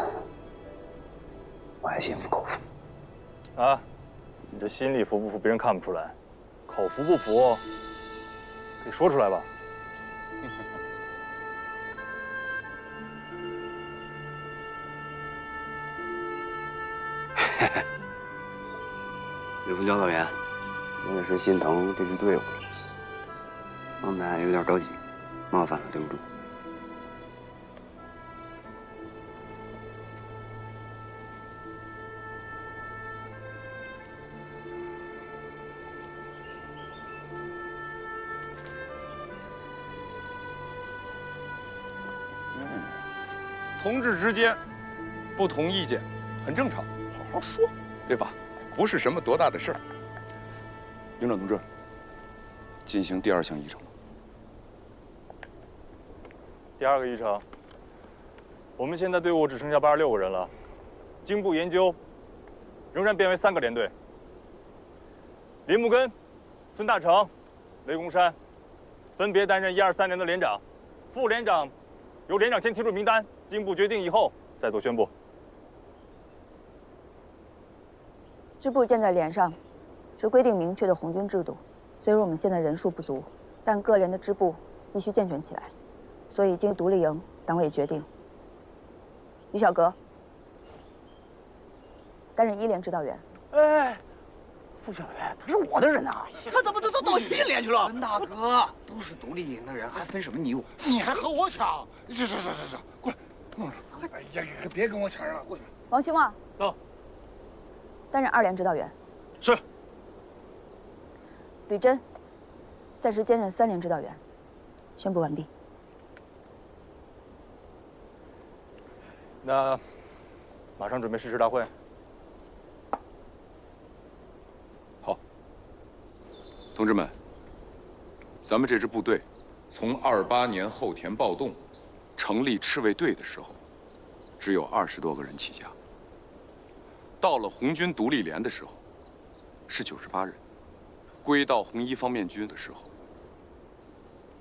我还心服口服。啊，你这心里服不服，别人看不出来，口服不服，可以说出来吧？吕副教导员，我也是心疼这支队伍，方面有点着急，麻烦了对不住。同志之间不同意见很正常，好好说，对吧？不是什么多大的事儿。营长同志，进行第二项议程。第二个议程，我们现在队伍只剩下86个人了，经部研究，仍然编为3个连队。林木根、孙大成、雷公山，分别担任1、2、3连的连长，副连长由连长先提出名单。经部决定以后再做宣布。支部建在连上，是规定明确的红军制度。虽然我们现在人数不足，但各连的支部必须健全起来。所以经独立营党委决定，李小阁担任1连指导员。哎，副教导员，他是我的人呐，他怎么都到1连去了？孙大哥，都是独立营的人，还分什么你我？你还和我抢？是，过来。哎呀，别跟我抢人了，过去。王兴旺到，担任2连指导员。是。吕真暂时兼任3连指导员。宣布完毕。那马上准备誓师大会。好，同志们，咱们这支部队从28年后田暴动成立赤卫队的时候，只有20多个人起家。到了红军独立连的时候，是98人；归到红一方面军的时候，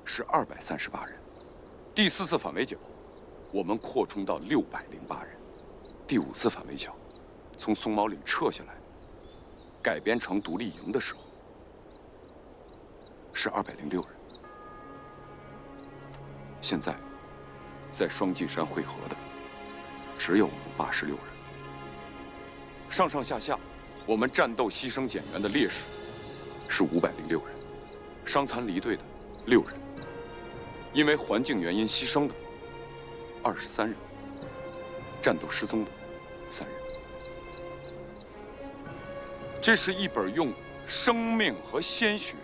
是238人。第4次反围剿，我们扩充到608人。第5次反围剿，从松毛岭撤下来，改编成独立营的时候，是206人。现在，在双进山会合的，只有我们86人。上上下下，我们战斗牺牲减员的烈士是506人，伤残离队的6人，因为环境原因牺牲的23人，战斗失踪的3人。这是一本用生命和鲜血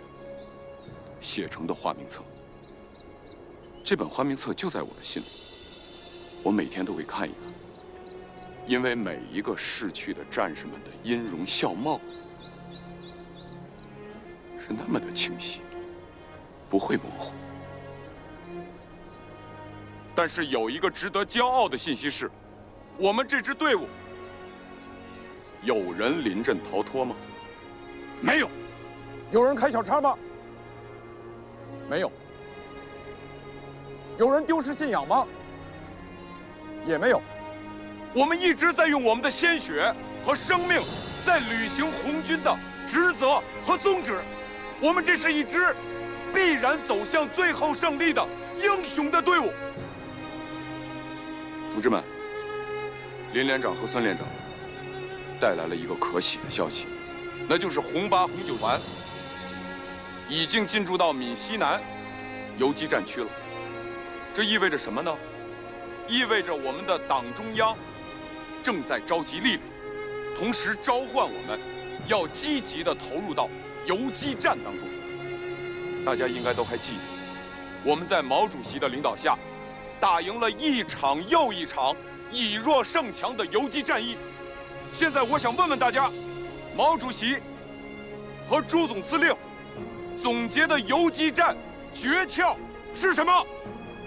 写成的花名册。这本花名册就在我的心里，我每天都会看一看，因为每一个逝去的战士们的音容笑貌是那么的清晰，不会模糊。但是有一个值得骄傲的信息是，我们这支队伍有人临阵逃脱吗？没有。有人开小差吗？没有。有人丢失信仰吗？也没有。我们一直在用我们的鲜血和生命，在履行红军的职责和宗旨。我们这是一支必然走向最后胜利的英雄的队伍。同志们，林连长和孙连长带来了一个可喜的消息，那就是红8、红9团已经进驻到闽西南游击战区了。这意味着什么呢？意味着我们的党中央正在召集力量，同时召唤我们要积极地投入到游击战当中。大家应该都还记得，我们在毛主席的领导下，打赢了一场又一场以弱胜强的游击战役。现在我想问问大家，毛主席和朱总司令总结的游击战诀窍是什么？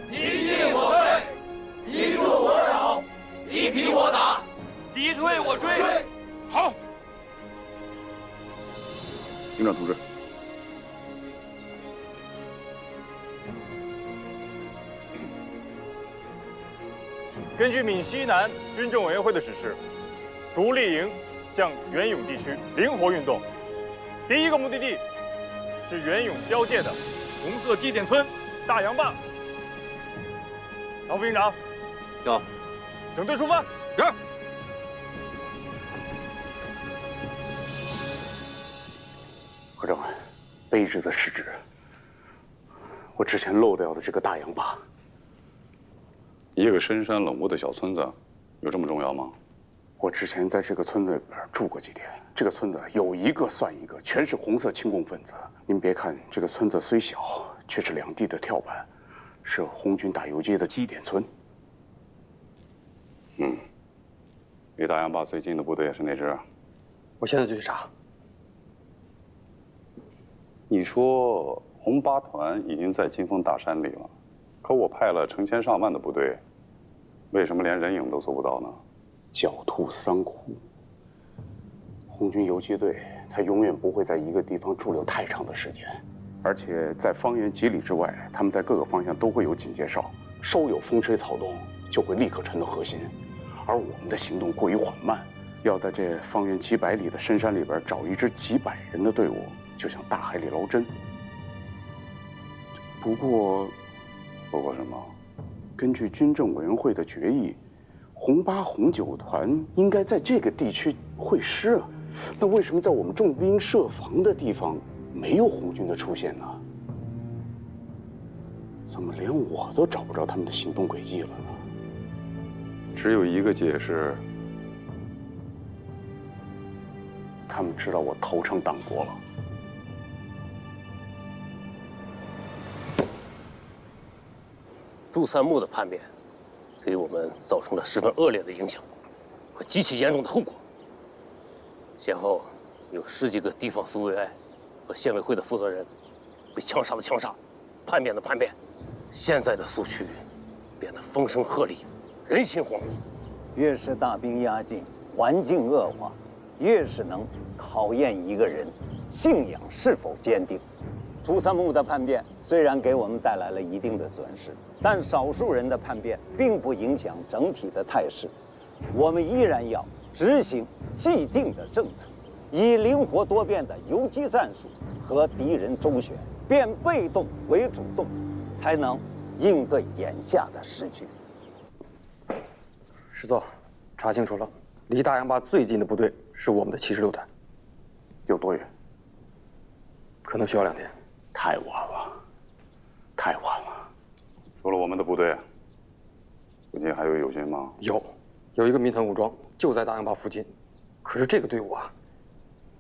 敌进我退，敌驻我扰，敌疲我打，敌退我追。好，营长同志。根据闽西南军政委员会的指示，独立营向袁勇地区灵活运动。第一个目的地是袁勇交界的红色基点村大洋坝。老副营长，有，整队出发。是。何政委，卑职的失职，我之前漏掉的这个大洋坝。一个深山冷漠的小村子，有这么重要吗？我之前在这个村子里边住过几天，这个村子有一个算一个，全是红色亲共分子。您别看这个村子虽小，却是两地的跳板，是红军打游击的基点村。离大洋坝最近的部队是哪支？我现在就去查。你说红8团已经在金峰大山里了，可我派了成千上万的部队，为什么连人影都搜不到呢？狡兔三窟。红军游击队他永远不会在一个地方驻留太长的时间，而且在方圆几里之外，他们在各个方向都会有警戒哨，稍有风吹草动就会立刻传到核心。而我们的行动过于缓慢，要在这方圆几百里的深山里边找一支几百人的队伍，就像大海里捞针。不过什么？根据军政委员会的决议，红8、红9团应该在这个地区会师啊。那为什么在我们重兵设防的地方没有红军的出现呢？怎么连我都找不着他们的行动轨迹了呢？只有一个解释，他们知道我投诚党国了。朱三木的叛变，给我们造成了十分恶劣的影响和极其严重的后果。先后有10几个地方苏维埃和县委会的负责人被枪杀的枪杀，叛变的叛变。现在的苏区变得风声鹤唳，人心惶惶。越是大兵压境，环境恶化，越是能考验一个人信仰是否坚定。朱三木的叛变虽然给我们带来了一定的损失，但少数人的叛变并不影响整体的态势。我们依然要执行既定的政策，以灵活多变的游击战术和敌人周旋，变被动为主动，才能应对眼下的时局。师座，查清楚了，离大洋坝最近的部队是我们的76团。有多远？可能需要2天。太晚了，太晚了。除了我们的部队，附近还有友军吗？有一个民团武装就在大洋坝附近，可是这个队伍啊，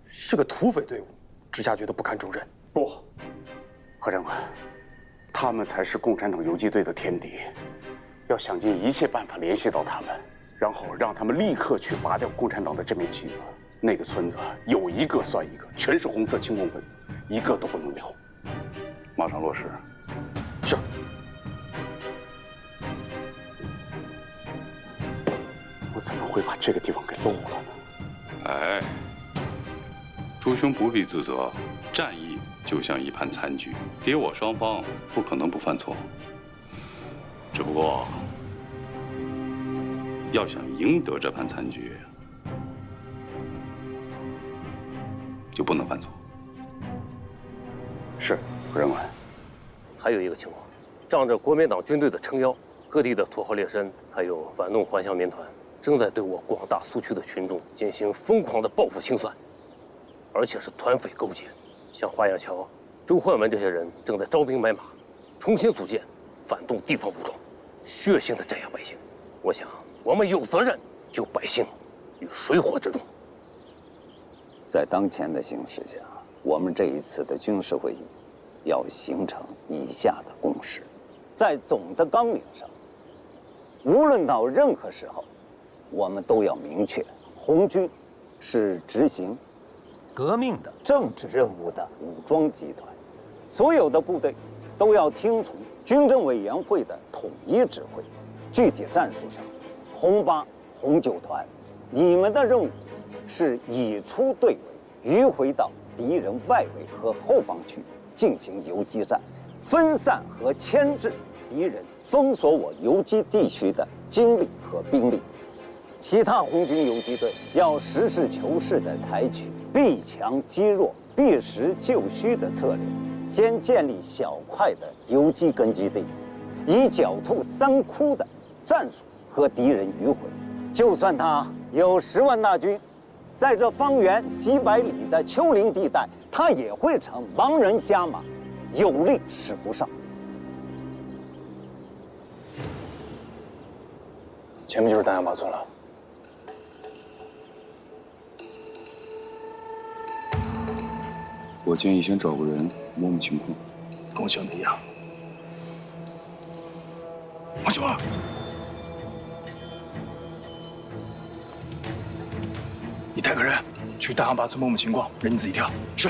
是个土匪队伍，直辖觉得不堪重任。不，何长官，他们才是共产党游击队的天敌，要想尽一切办法联系到他们，然后让他们立刻去拔掉共产党的这面旗子。那个村子有一个算一个，全是红色亲共分子，一个都不能留。马上落实。是。我怎么会把这个地方给漏了呢？哎，朱兄不必自责，战役就像一盘残局，敌我双方不可能不犯错。只不过，要想赢得这盘残局，就不能犯错。是，何长官。还有一个情况，仗着国民党军队的撑腰，各地的土豪劣绅还有反动还乡民团，正在对我广大苏区的群众进行疯狂的报复清算，而且是团匪勾结。像花样桥、周焕文这些人正在招兵买马，重新组建反动地方武装，血腥地镇压百姓。我想，我们有责任救百姓于水火之中。在当前的形势下，我们这一次的军事会议要形成以下的共识：在总的纲领上，无论到任何时候，我们都要明确，红军是执行革命的政治任务的武装集团，所有的部队都要听从军政委员会的统一指挥。具体战术上，红8、红9团，你们的任务是以出队尾，迂回到敌人外围和后方区进行游击战，分散和牵制敌人封锁我游击地区的精力和兵力。其他红军游击队要实事求是地采取避强击弱、避实就虚的策略，先建立小块的游击根据地，以狡兔3窟的战术和敌人迂回。就算他有10万大军，在这方圆几百里的丘陵地带，他也会成盲人瞎马，有力使不上。前面就是丹阳坝村了。我建议先找个人摸摸情况。跟我想的一样。马九儿，你带个人去丹阳坝村摸摸情况，人你自己挑。是。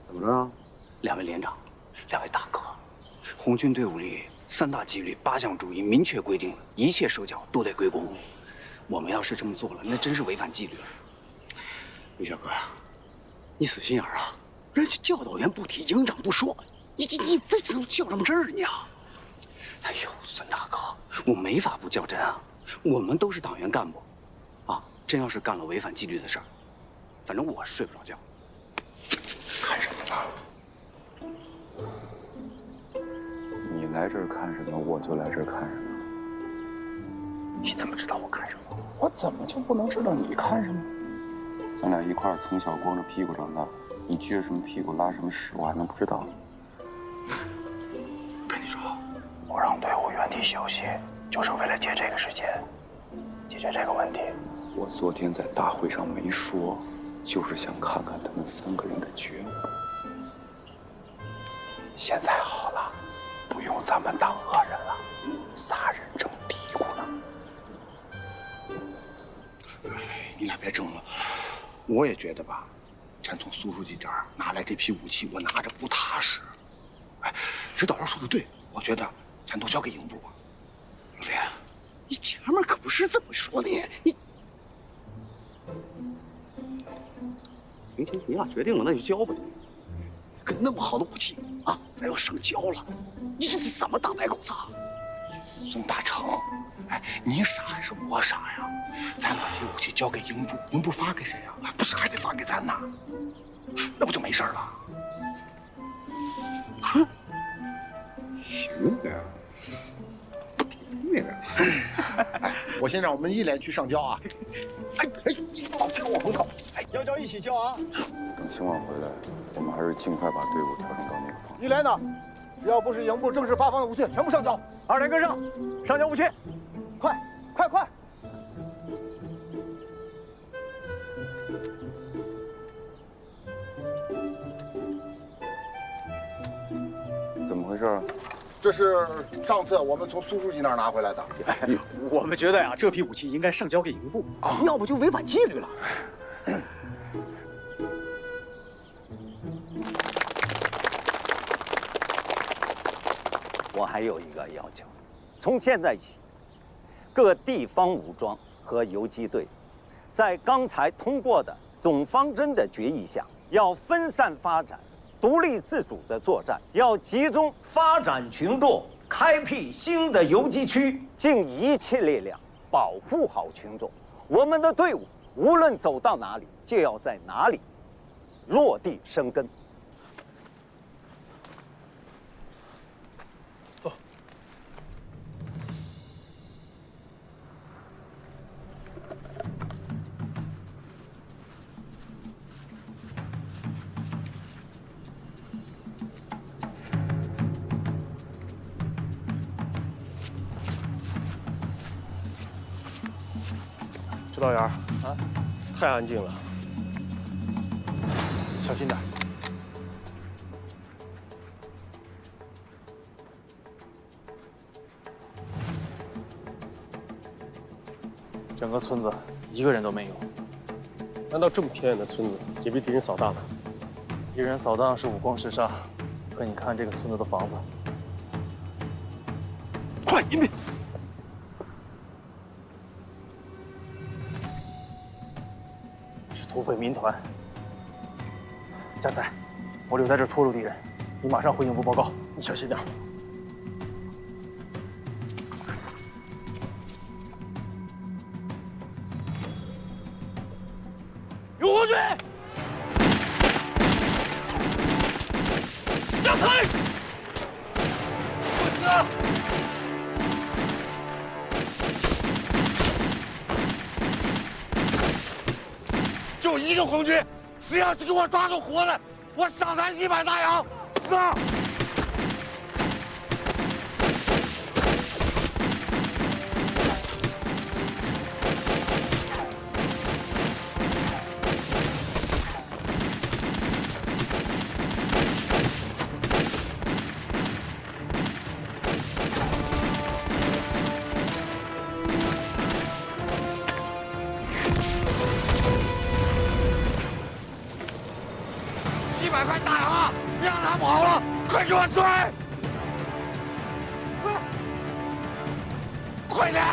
怎么着？两位连长，两位大哥，红军队伍里3大纪律8项注意明确规定了，一切手脚都得归公。我们要是这么做了，那真是违反纪律了。李小哥，你死心眼儿啊！人家教导员不提，营长不说，你非得较什么真儿你啊？哎呦，孙大哥，我没法不较真啊！我们都是党员干部，啊，真要是干了违反纪律的事儿，反正我是睡不着觉。看什么呢？你来这儿看什么，我就来这儿看什么。你怎么知道我看什么？我怎么就不能知道你看什么？咱俩一块儿从小光着屁股长大，你撅什么屁股拉什么屎，我还能不知道？跟你说，我让队伍原地休息，就是为了借这个时间解决这个问题。我昨天在大会上没说，就是想看看他们3个人的觉悟。现在好了，不用咱们当恶人了，3人正嘀咕呢。你俩别争了，我也觉得吧，咱从苏书记这儿拿来这批武器，我拿着不踏实。哎，指导员说的对，我觉得咱都交给营部吧。老连，你前面可不是这么说的，你。行，你俩决定了，那就交吧。跟那么好的武器啊，咱要上交了，你这是怎么打白狗子啊？孙大成，哎，你傻还是我傻呀？咱把这武器交给营部，营部发给谁呀？不是还得发给咱呐？那不就没事了？行啊，聪明啊！哎，我先让我们一连去上交啊！你老抢我风头！要叫一起叫啊！等兴旺回来，我们还是尽快把队伍调整到那个方向。一连的，只要不是营部正式发放的武器，全部上交。二连跟上，上交武器，快！怎么回事啊？这是上次我们从苏书记那儿拿回来的。我们觉得呀，这批武器应该上交给营部，要不就违反纪律了。我还有一个要求，从现在起，各地方武装和游击队，在刚才通过的总方针的决议下，要分散发展，独立自主的作战，要集中发展群众，开辟新的游击区，尽一切力量保护好群众。我们的队伍无论走到哪里，就要在哪里落地生根。指导员啊，太安静了，小心点。整个村子一个人都没有。难道这么偏远的村子也被敌人扫荡了？敌人扫荡是五光十杀，可你看这个村子的房子，快迎兵！是土匪民团。加载，我留在这拖住敌人，你马上回营部报告。你小心点。有红军，加载！快点！就一个红军，谁要是给我抓住活的，我上山100大洋！上！100块大洋，别让他跑了，快给我追！快点！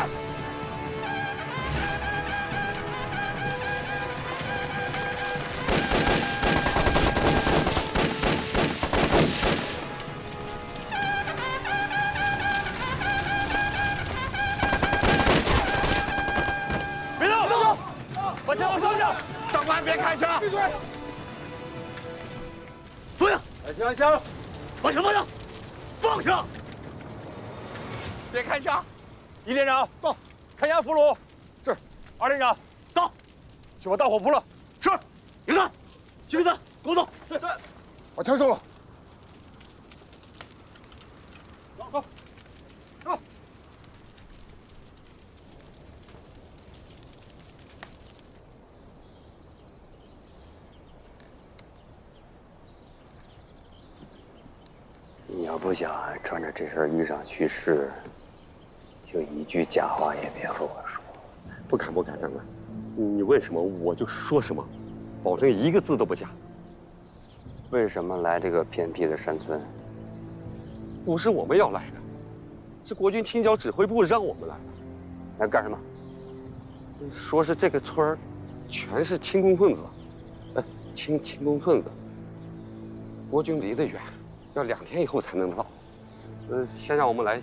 别动！别动！把枪往上下！长官别开枪！闭嘴！坐下！行行，把枪放下！放下！别开枪！一连长到，看押俘虏。是。二连长到，去把大火扑了。是。营子，徐子，跟我走。是。把枪收了。走。走。你要不想穿着这身衣裳去世，就一句假话也别和我说。不敢，长官，你问什么我就说什么，保证一个字都不假。为什么来这个偏僻的山村？不是我们要来的，是国军青椒指挥部让我们来的。来干什么？说是这个村儿全是轻工分子，轻工分子，国军离得远，要2天以后才能到。先让我们来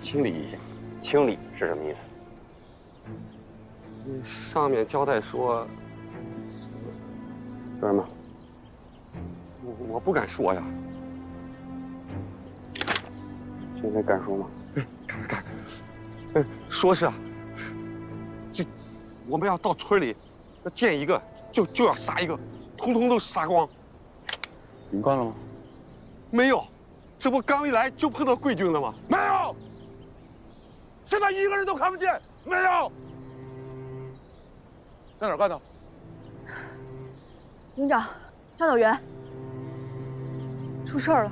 清理一下。清理是什么意思？上面交代说什么？我不敢说呀。现在敢说吗？敢。说是啊，这我们要到村里，要见一个就要杀一个，统统都杀光。你干了吗？没有，这不刚一来就碰到贵军了吗？没有，现在一个人都看不见，没有。在哪儿干的？营长，教导员，出事儿了。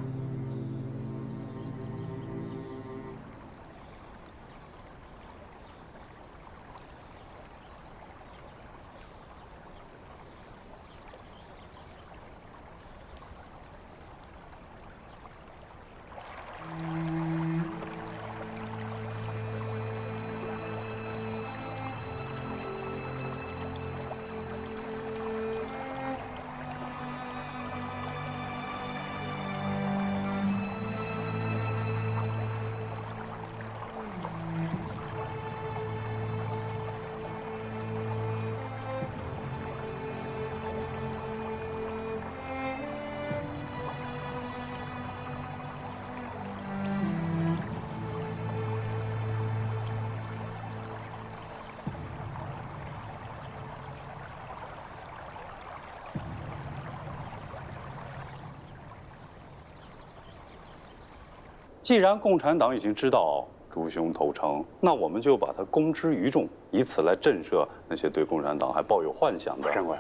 既然共产党已经知道朱兄投诚，那我们就把他公之于众，以此来震慑那些对共产党还抱有幻想的。长官，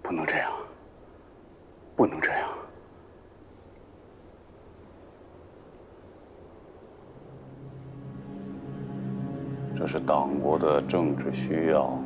不能这样，不能这样。这是党国的政治需要。